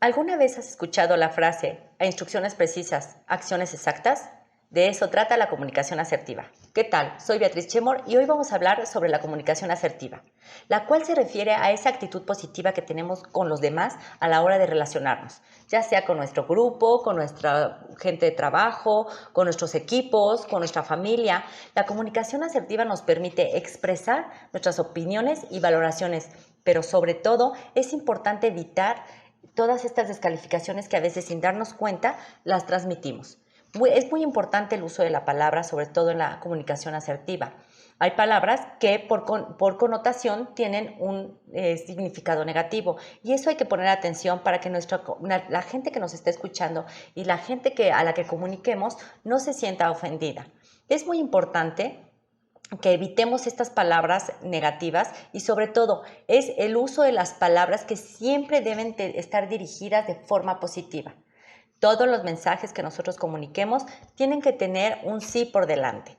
¿Alguna vez has escuchado la frase a instrucciones precisas, acciones exactas? De eso trata la comunicación asertiva. ¿Qué tal? Soy Beatriz Chemor y hoy vamos a hablar sobre la comunicación asertiva, la cual se refiere a esa actitud positiva que tenemos con los demás a la hora de relacionarnos, ya sea con nuestro grupo, con nuestra gente de trabajo, con nuestros equipos, con nuestra familia. La comunicación asertiva nos permite expresar nuestras opiniones y valoraciones, pero sobre todo es importante evitar todas estas descalificaciones que a veces sin darnos cuenta las transmitimos. Es muy importante el uso de la palabra, sobre todo en la comunicación asertiva. Hay palabras que por connotación tienen un significado negativo y eso hay que poner atención para que la gente que nos esté escuchando y la gente a la que comuniquemos no se sienta ofendida. Es muy importante que evitemos estas palabras negativas y sobre todo es el uso de las palabras que siempre deben estar dirigidas de forma positiva. Todos los mensajes que nosotros comuniquemos tienen que tener un sí por delante.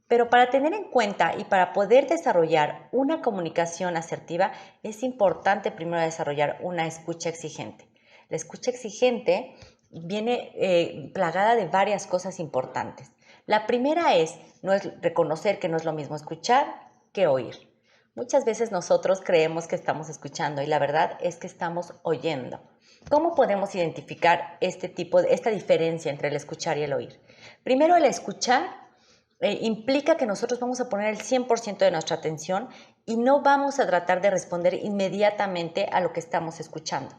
Pero para tener en cuenta y para poder desarrollar una comunicación asertiva es importante primero desarrollar una escucha exigente. La escucha exigente viene plagada de varias cosas importantes. La primera es reconocer que no es lo mismo escuchar que oír. Muchas veces nosotros creemos que estamos escuchando y la verdad es que estamos oyendo. ¿Cómo podemos identificar esta diferencia entre el escuchar y el oír? Primero, el escuchar implica que nosotros vamos a poner el 100% de nuestra atención y no vamos a tratar de responder inmediatamente a lo que estamos escuchando.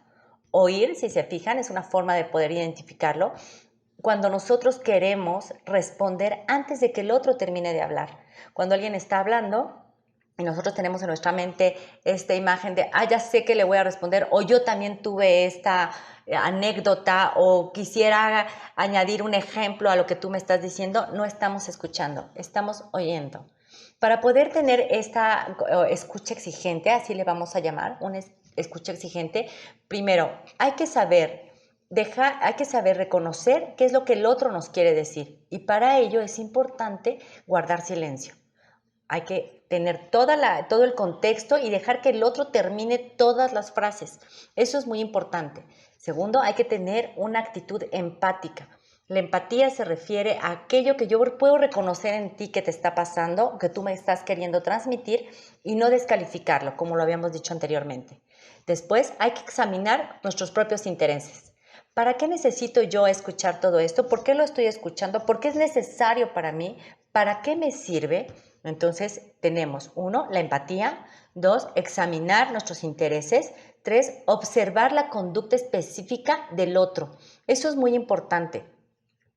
Oír, si se fijan, es una forma de poder identificarlo cuando nosotros queremos responder antes de que el otro termine de hablar. Cuando alguien está hablando y nosotros tenemos en nuestra mente esta imagen de, ya sé que le voy a responder, o yo también tuve esta anécdota, o quisiera añadir un ejemplo a lo que tú me estás diciendo, no estamos escuchando, estamos oyendo. Para poder tener esta escucha exigente, así le vamos a llamar, una escucha exigente, primero hay que saber reconocer qué es lo que el otro nos quiere decir y para ello es importante guardar silencio. Hay que tener todo el contexto y dejar que el otro termine todas las frases. Eso es muy importante. Segundo, hay que tener una actitud empática. La empatía se refiere a aquello que yo puedo reconocer en ti que te está pasando, que tú me estás queriendo transmitir y no descalificarlo, como lo habíamos dicho anteriormente. Después, hay que examinar nuestros propios intereses. ¿Para qué necesito yo escuchar todo esto? ¿Por qué lo estoy escuchando? ¿Por qué es necesario para mí? ¿Para qué me sirve? Entonces tenemos 1, la empatía, 2, examinar nuestros intereses, 3, observar la conducta específica del otro. Eso es muy importante.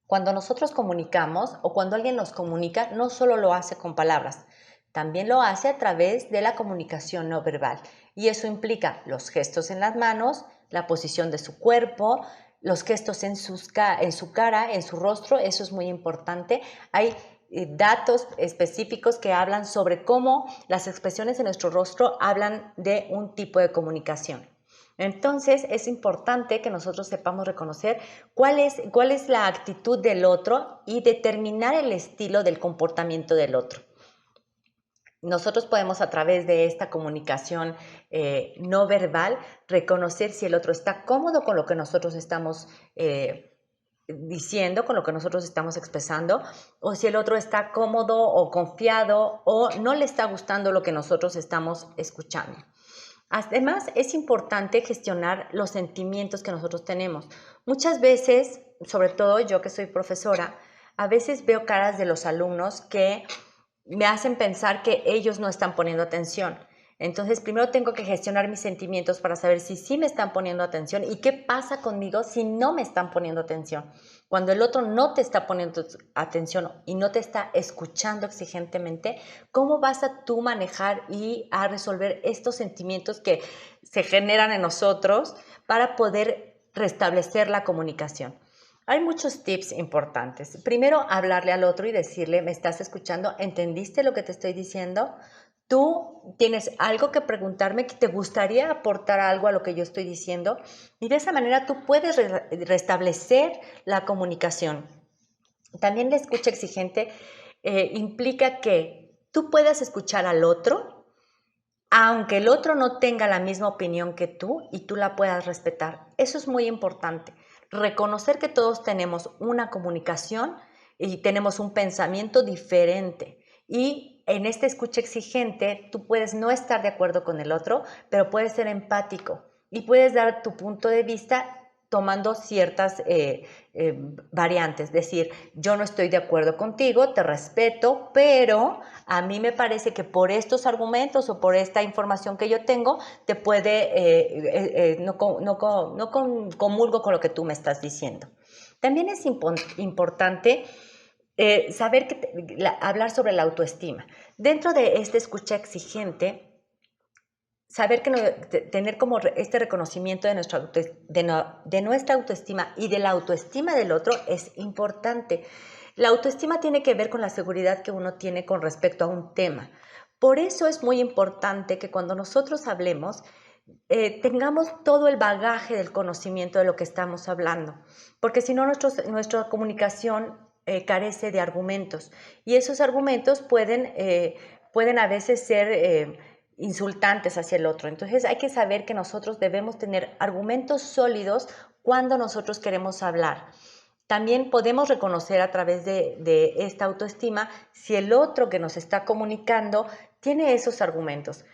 Cuando nosotros comunicamos o cuando alguien nos comunica, no solo lo hace con palabras, también lo hace a través de la comunicación no verbal. Y eso implica los gestos en las manos, la posición de su cuerpo, los gestos en su cara, en su rostro, eso es muy importante. Hay datos específicos que hablan sobre cómo las expresiones en nuestro rostro hablan de un tipo de comunicación. Entonces es importante que nosotros sepamos reconocer cuál es la actitud del otro y determinar el estilo del comportamiento del otro. Nosotros podemos a través de esta comunicación no verbal reconocer si el otro está cómodo con lo que nosotros estamos diciendo, con lo que nosotros estamos expresando, o si el otro está cómodo o confiado o no le está gustando lo que nosotros estamos escuchando. Además, es importante gestionar los sentimientos que nosotros tenemos. Muchas veces, sobre todo yo que soy profesora, a veces veo caras de los alumnos que me hacen pensar que ellos no están poniendo atención. Entonces, primero tengo que gestionar mis sentimientos para saber si sí me están poniendo atención y qué pasa conmigo si no me están poniendo atención. Cuando el otro no te está poniendo atención y no te está escuchando exigentemente, ¿cómo vas a tú manejar y a resolver estos sentimientos que se generan en nosotros para poder restablecer la comunicación? Hay muchos tips importantes. Primero, hablarle al otro y decirle, ¿me estás escuchando? ¿Entendiste lo que te estoy diciendo? Tú tienes algo que preguntarme, que te gustaría aportar algo a lo que yo estoy diciendo y de esa manera tú puedes restablecer la comunicación. También la escucha exigente implica que tú puedas escuchar al otro, aunque el otro no tenga la misma opinión que tú y tú la puedas respetar. Eso es muy importante. Reconocer que todos tenemos una comunicación y tenemos un pensamiento diferente. Y en esta escucha exigente, tú puedes no estar de acuerdo con el otro, pero puedes ser empático y puedes dar tu punto de vista tomando ciertas variantes. Es decir, yo no estoy de acuerdo contigo, te respeto, pero a mí me parece que por estos argumentos o por esta información que yo tengo, te puede, no comulgo con lo que tú me estás diciendo. También es importante saber hablar sobre la autoestima. Dentro de esta escucha exigente, saber que tener como este reconocimiento de nuestra autoestima y de la autoestima del otro es importante. La autoestima tiene que ver con la seguridad que uno tiene con respecto a un tema. Por eso es muy importante que cuando nosotros hablemos, tengamos todo el bagaje del conocimiento de lo que estamos hablando, porque si no nuestra comunicación carece de argumentos y esos argumentos pueden a veces ser insultantes hacia el otro. Entonces hay que saber que nosotros debemos tener argumentos sólidos cuando nosotros queremos hablar. También podemos reconocer a través de esta autoestima si el otro que nos está comunicando tiene esos argumentos.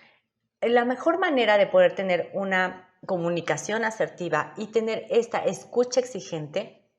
La mejor manera de poder tener una comunicación asertiva y tener esta escucha exigente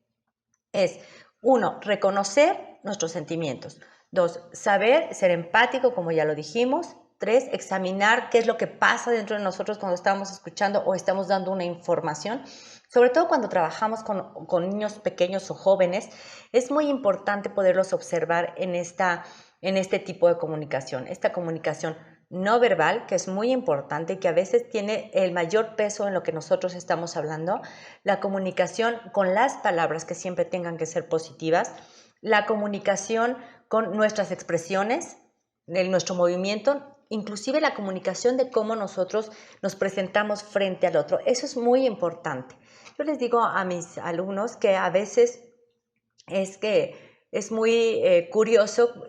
es, 1, reconocer nuestros sentimientos. 2, ser empático, como ya lo dijimos. 3, examinar qué es lo que pasa dentro de nosotros cuando estamos escuchando o estamos dando una información. Sobre todo cuando trabajamos con niños pequeños o jóvenes, es muy importante poderlos observar en este tipo de comunicación. Esta comunicación no verbal, que es muy importante y que a veces tiene el mayor peso en lo que nosotros estamos hablando. La comunicación con las palabras, que siempre tengan que ser positivas. La comunicación con nuestras expresiones, de nuestro movimiento, inclusive la comunicación de cómo nosotros nos presentamos frente al otro. Eso es muy importante. Yo les digo a mis alumnos que a veces es muy curioso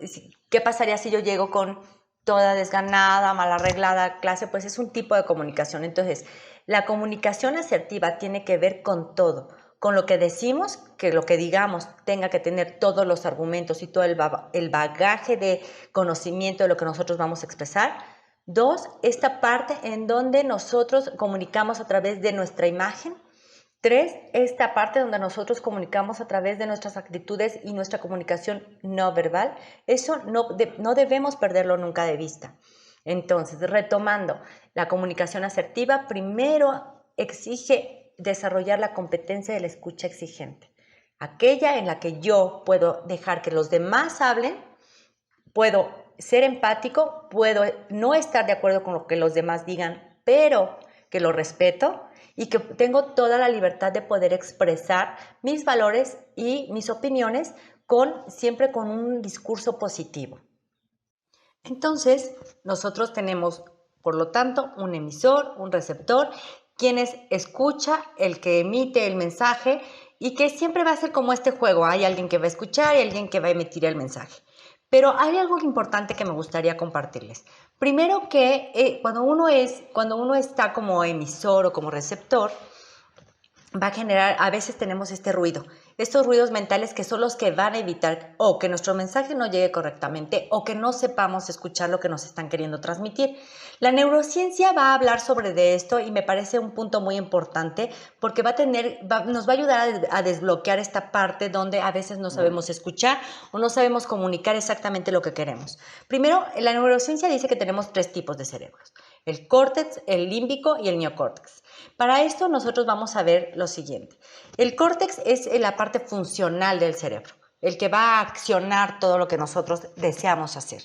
qué pasaría si yo llego con toda desganada, mal arreglada a clase. Pues es un tipo de comunicación. Entonces, la comunicación asertiva tiene que ver con todo, con lo que decimos, que lo que digamos tenga que tener todos los argumentos y todo el bagaje de conocimiento de lo que nosotros vamos a expresar. 2, esta parte en donde nosotros comunicamos a través de nuestra imagen. 3, esta parte donde nosotros comunicamos a través de nuestras actitudes y nuestra comunicación no verbal. Eso no debemos perderlo nunca de vista. Entonces, retomando, la comunicación asertiva primero exige desarrollar la competencia de la escucha exigente. Aquella en la que yo puedo dejar que los demás hablen, puedo ser empático, puedo no estar de acuerdo con lo que los demás digan, pero que lo respeto y que tengo toda la libertad de poder expresar mis valores y mis opiniones siempre con un discurso positivo. Entonces, nosotros tenemos, por lo tanto, un emisor, un receptor, quien escucha, el que emite el mensaje y que siempre va a ser como este juego. Hay alguien que va a escuchar y alguien que va a emitir el mensaje. Pero hay algo importante que me gustaría compartirles. Primero que cuando uno está como emisor o como receptor, va a generar, a veces tenemos estos ruidos mentales que son los que van a evitar o que nuestro mensaje no llegue correctamente o que no sepamos escuchar lo que nos están queriendo transmitir. La neurociencia va a hablar sobre esto y me parece un punto muy importante porque nos va a ayudar a desbloquear esta parte donde a veces no sabemos escuchar o no sabemos comunicar exactamente lo que queremos. Primero, la neurociencia dice que tenemos 3 tipos de cerebros: el córtex, el límbico y el neocórtex. Para esto nosotros vamos a ver lo siguiente. El córtex es la parte funcional del cerebro, el que va a accionar todo lo que nosotros deseamos hacer.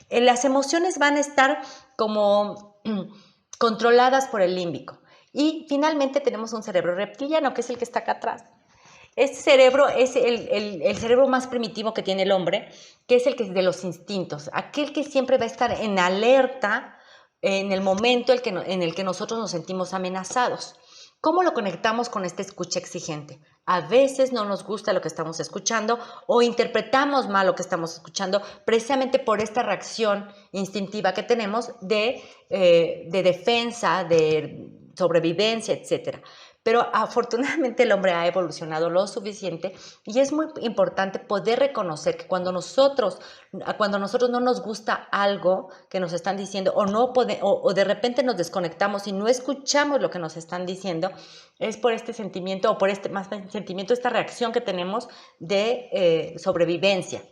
Las emociones van a estar como controladas por el límbico. Y finalmente tenemos un cerebro reptiliano, que es el que está acá atrás. Este cerebro es el cerebro más primitivo que tiene el hombre, que es el que es de los instintos, aquel que siempre va a estar en alerta en el momento en el que nosotros nos sentimos amenazados. ¿Cómo lo conectamos con esta escucha exigente? A veces no nos gusta lo que estamos escuchando o interpretamos mal lo que estamos escuchando precisamente por esta reacción instintiva que tenemos de defensa, de sobrevivencia, etc. Pero afortunadamente el hombre ha evolucionado lo suficiente y es muy importante poder reconocer que cuando nosotros no nos gusta algo que nos están diciendo o de repente nos desconectamos y no escuchamos lo que nos están diciendo, es por este sentimiento o por este más sentimiento, esta reacción que tenemos de sobrevivencia.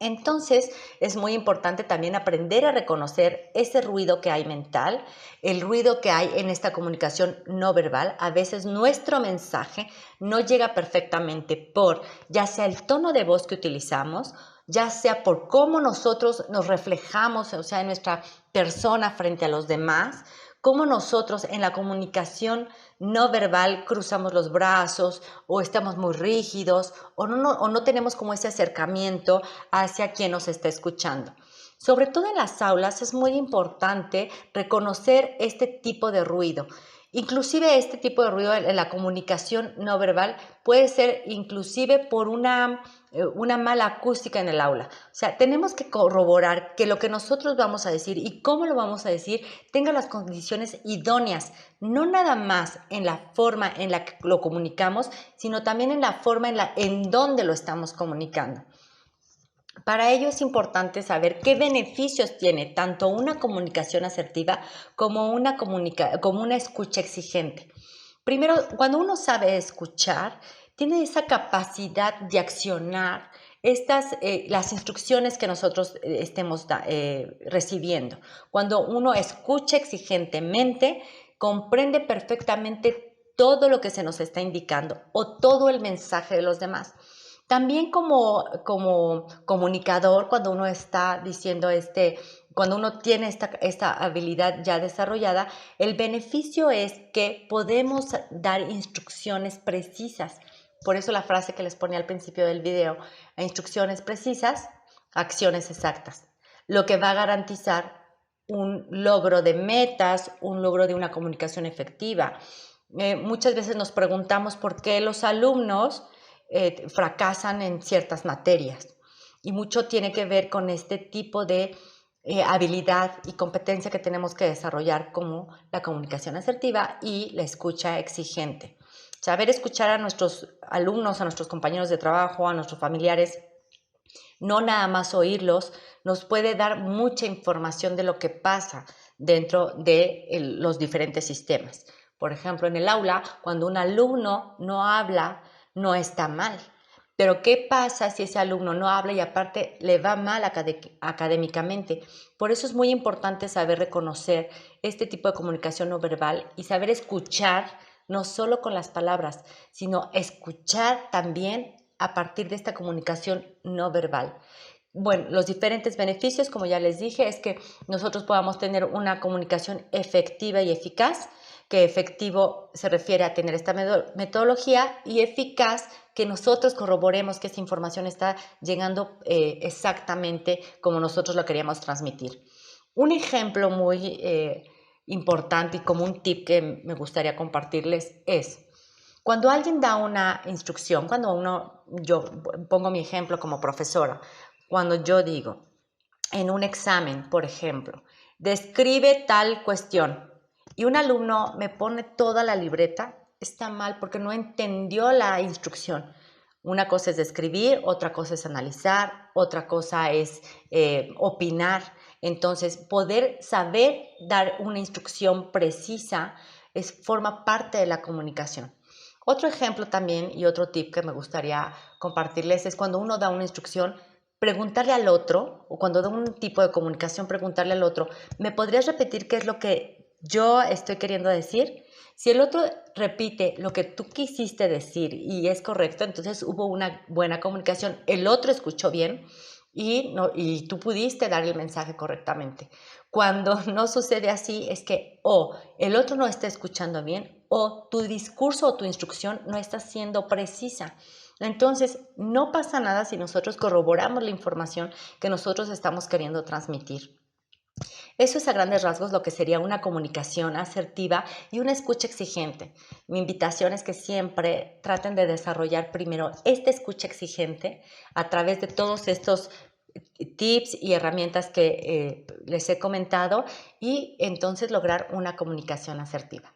Entonces, es muy importante también aprender a reconocer ese ruido que hay mental, el ruido que hay en esta comunicación no verbal. A veces nuestro mensaje no llega perfectamente por ya sea el tono de voz que utilizamos, ya sea por cómo nosotros nos reflejamos, o sea, en nuestra persona frente a los demás, cómo nosotros en la comunicación no verbal cruzamos los brazos o estamos muy rígidos o no tenemos como ese acercamiento hacia quien nos está escuchando. Sobre todo en las aulas es muy importante reconocer este tipo de ruido. Inclusive este tipo de ruido en la comunicación no verbal puede ser inclusive por una mala acústica en el aula. O sea, tenemos que corroborar que lo que nosotros vamos a decir y cómo lo vamos a decir tenga las condiciones idóneas, no nada más en la forma en la que lo comunicamos, sino también en la forma en donde lo estamos comunicando. Para ello es importante saber qué beneficios tiene tanto una comunicación asertiva como una escucha exigente. Primero, cuando uno sabe escuchar, tiene esa capacidad de accionar las instrucciones que nosotros estemos recibiendo. Cuando uno escucha exigentemente, comprende perfectamente todo lo que se nos está indicando o todo el mensaje de los demás. También como comunicador, cuando uno está diciendo cuando uno tiene esta habilidad ya desarrollada, el beneficio es que podemos dar instrucciones precisas. Por eso la frase que les ponía al principio del video, instrucciones precisas, acciones exactas, lo que va a garantizar un logro de metas, un logro de una comunicación efectiva. Muchas veces nos preguntamos por qué los alumnos fracasan en ciertas materias y mucho tiene que ver con este tipo de habilidad y competencia que tenemos que desarrollar como la comunicación asertiva y la escucha exigente. Saber escuchar a nuestros alumnos, a nuestros compañeros de trabajo, a nuestros familiares, no nada más oírlos, nos puede dar mucha información de lo que pasa dentro de los diferentes sistemas. Por ejemplo, en el aula, cuando un alumno no habla, no está mal. Pero ¿qué pasa si ese alumno no habla y aparte le va mal académicamente? Por eso es muy importante saber reconocer este tipo de comunicación no verbal y saber escuchar no solo con las palabras, sino escuchar también a partir de esta comunicación no verbal. Bueno, los diferentes beneficios, como ya les dije, es que nosotros podamos tener una comunicación efectiva y eficaz, que efectivo se refiere a tener esta metodología y eficaz que nosotros corroboremos que esa información está llegando exactamente como nosotros lo queríamos transmitir. Un ejemplo muy importante y como un tip que me gustaría compartirles es cuando alguien da una instrucción, yo pongo mi ejemplo como profesora, cuando yo digo en un examen, por ejemplo, describe tal cuestión y un alumno me pone toda la libreta, está mal porque no entendió la instrucción. Una cosa es describir, otra cosa es analizar, otra cosa es opinar. Entonces, poder saber dar una instrucción precisa forma parte de la comunicación. Otro ejemplo también y otro tip que me gustaría compartirles es cuando uno da una instrucción, preguntarle al otro, o cuando da un tipo de comunicación, preguntarle al otro, ¿me podrías repetir qué es lo que yo estoy queriendo decir? Si el otro repite lo que tú quisiste decir y es correcto, entonces hubo una buena comunicación, el otro escuchó bien y tú pudiste dar el mensaje correctamente. Cuando no sucede así es que o el otro no está escuchando bien o tu discurso o tu instrucción no está siendo precisa. Entonces, no pasa nada si nosotros corroboramos la información que nosotros estamos queriendo transmitir. Eso es a grandes rasgos lo que sería una comunicación asertiva y una escucha exigente. Mi invitación es que siempre traten de desarrollar primero esta escucha exigente a través de todos estos tips y herramientas que les he comentado y entonces lograr una comunicación asertiva.